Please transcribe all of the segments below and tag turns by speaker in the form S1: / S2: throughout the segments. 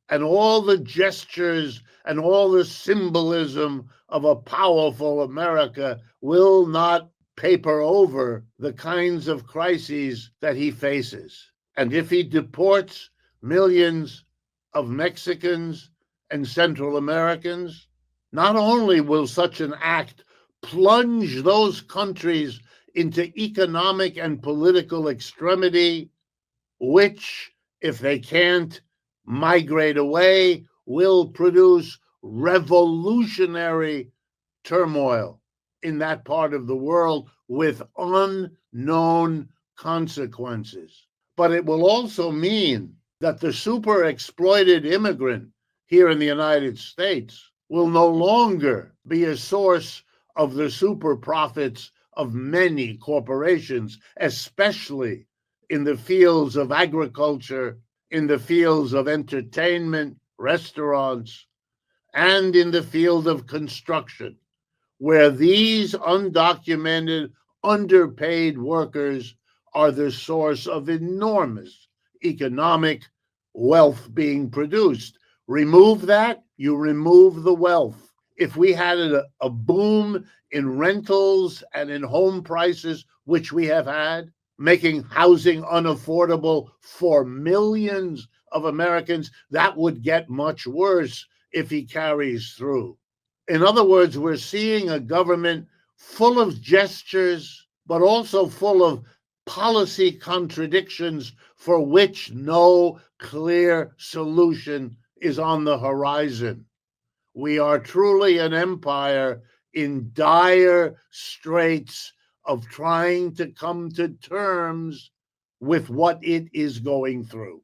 S1: and all the gestures and all the symbolism of a powerful America will not paper over the kinds of crises that he faces. And if he deports millions of Mexicans and Central Americans, not only will such an act plunge those countries into economic and political extremity, which, if they can't migrate away, will produce revolutionary turmoil in that part of the world with unknown consequences. But it will also mean that the super exploited immigrant here in the United States will no longer be a source of the super profits of many corporations, especially in the fields of agriculture, in the fields of entertainment, restaurants, and in the field of construction, where these undocumented, underpaid workers are the source of enormous economic wealth being produced. Remove that, you remove the wealth. If we had a boom in rentals and in home prices, which we have had, making housing unaffordable for millions of Americans, that would get much worse if he carries through. In other words, we're seeing a government full of gestures, but also full of policy contradictions for which no clear solution is on the horizon. We are truly an empire in dire straits of trying to come to terms with what it is going through.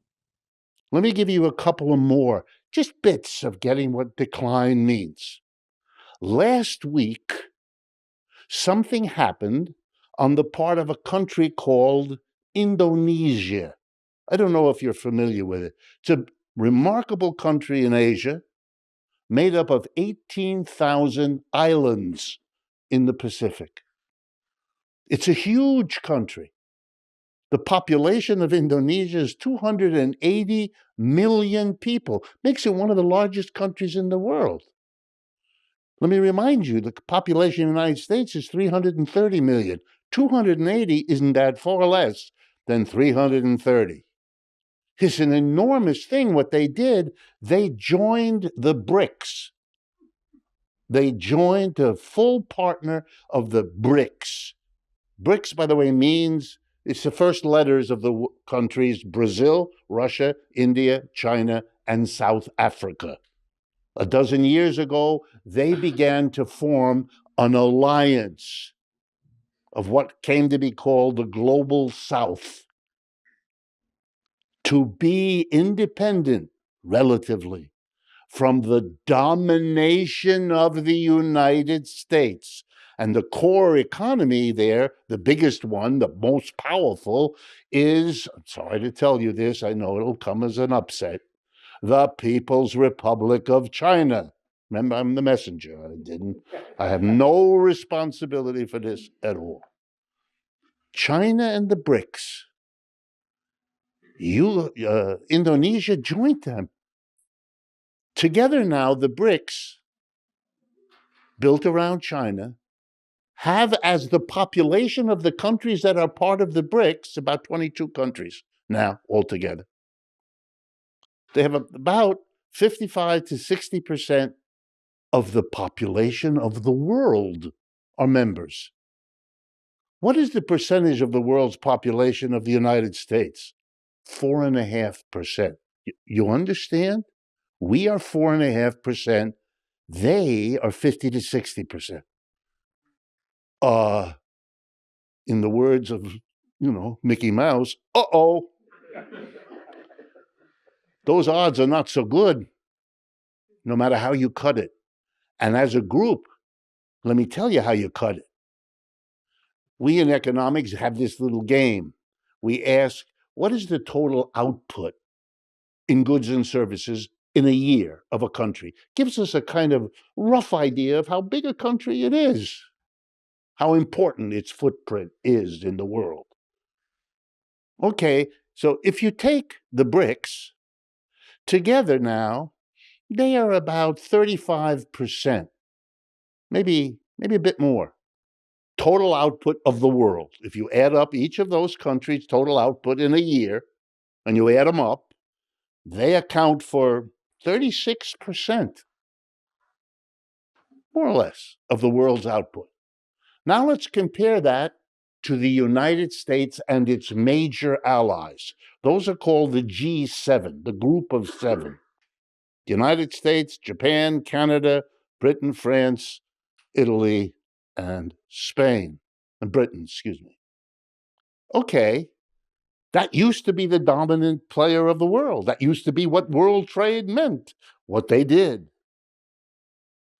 S2: Let me give you a couple of more, just bits of getting what decline means. Last week, something happened on the part of a country called Indonesia. I don't know if you're familiar with it. It's a remarkable country in Asia made up of 18,000 islands in the Pacific. It's a huge country. The population of Indonesia is 280 million people, makes it one of the largest countries in the world. Let me remind you, the population of the United States is 330 million. 280 isn't that far less than 330. It's an enormous thing what they did. They joined the BRICS. They joined a full partner of the BRICS. BRICS, by the way, means it's the first letters of the countries Brazil, Russia, India, China, and South Africa. A dozen years ago, they began to form an alliance of what came to be called the Global South, to be independent, relatively, from the domination of the United States. And the core economy there, the biggest one, the most powerful, is, I'm sorry to tell you this, I know it'll come as an upset, the People's Republic of China. Remember, I'm the messenger. I have no responsibility for this at all. China and the BRICS. Indonesia joined them. Together now, the BRICS, built around China, have as the population of the countries that are part of the BRICS, about 22 countries now altogether. They have about 55 to 60% of the population of the world are members. What is the percentage of the world's population of the United States? 4.5%. You understand? We are 4.5%. They are 50 to 60%. In the words of, Mickey Mouse, uh-oh. Those odds are not so good, no matter how you cut it. And as a group, let me tell you how you cut it. We in economics have this little game. We ask, what is the total output in goods and services in a year of a country? Gives us a kind of rough idea of how big a country it is, how important its footprint is in the world. Okay, so if you take the BRICS, Together now, they are about 35%, maybe a bit more. Total output of the world. If you add up each of those countries' total output in a year, and you add them up, they account for 36%, more or less, of the world's output. Now let's compare that to the United States and its major allies. Those are called the G7, the group of seven. The United States, Japan, Canada, Britain, France, Italy, and Spain. And Britain, excuse me. Okay, that used to be the dominant player of the world. That used to be what world trade meant, what they did.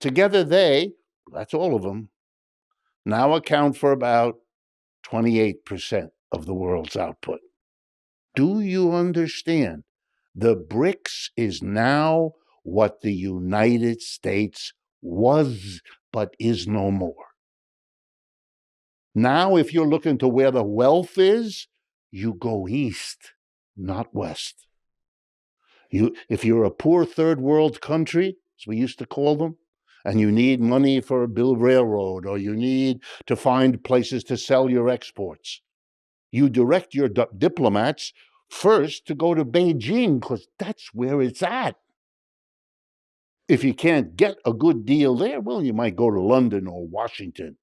S2: Together they, that's all of them, now account for about 28% of the world's output. Do you understand? The BRICS is now what the United States was, but is no more. Now, if you're looking to where the wealth is, you go east, not west. If you're a poor third world country, as we used to call them, and you need money for a build railroad, or you need to find places to sell your exports, you direct your diplomats first to go to Beijing, because that's where it's at. If you can't get a good deal there, well, you might go to London or Washington.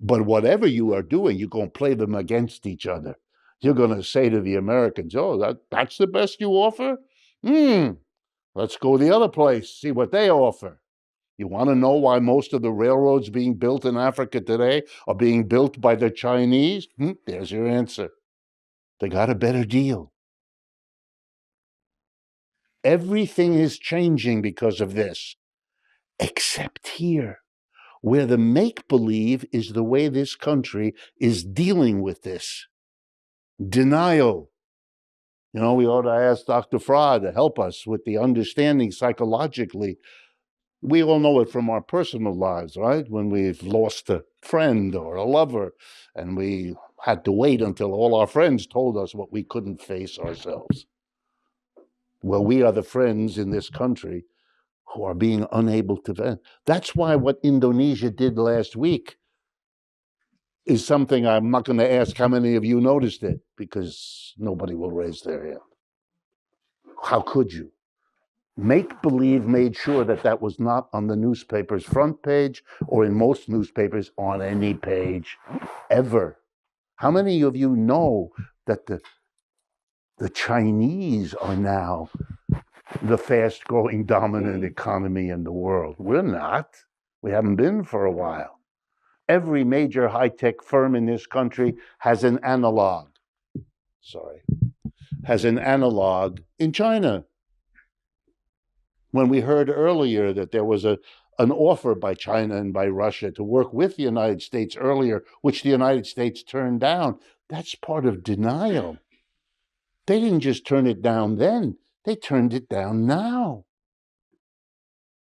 S2: But whatever you are doing, you're going to play them against each other. You're going to say to the Americans, oh, that's the best you offer? Let's go the other place, see what they offer. You want to know why most of the railroads being built in Africa today are being built by the Chinese? There's your answer. They got a better deal. Everything is changing because of this, except here, where the make-believe is the way this country is dealing with this. Denial. We ought to ask Dr. Fra to help us with the understanding psychologically. We all know it from our personal lives, right? When we've lost a friend or a lover, and we had to wait until all our friends told us what we couldn't face ourselves. Well, we are the friends in this country who are being unable to vent. That's why what Indonesia did last week is something I'm not going to ask how many of you noticed it, because nobody will raise their hand. How could you? Make-believe made sure that was not on the newspaper's front page, or in most newspapers on any page ever. How many of you know that the Chinese are now the fast-growing dominant economy in the world? We're not. We haven't been for a while. Every major high-tech firm in this country has an analog in China. When we heard earlier that there was an offer by China and by Russia to work with the United States earlier, which the United States turned down, that's part of denial. They didn't just turn it down then, they turned it down now.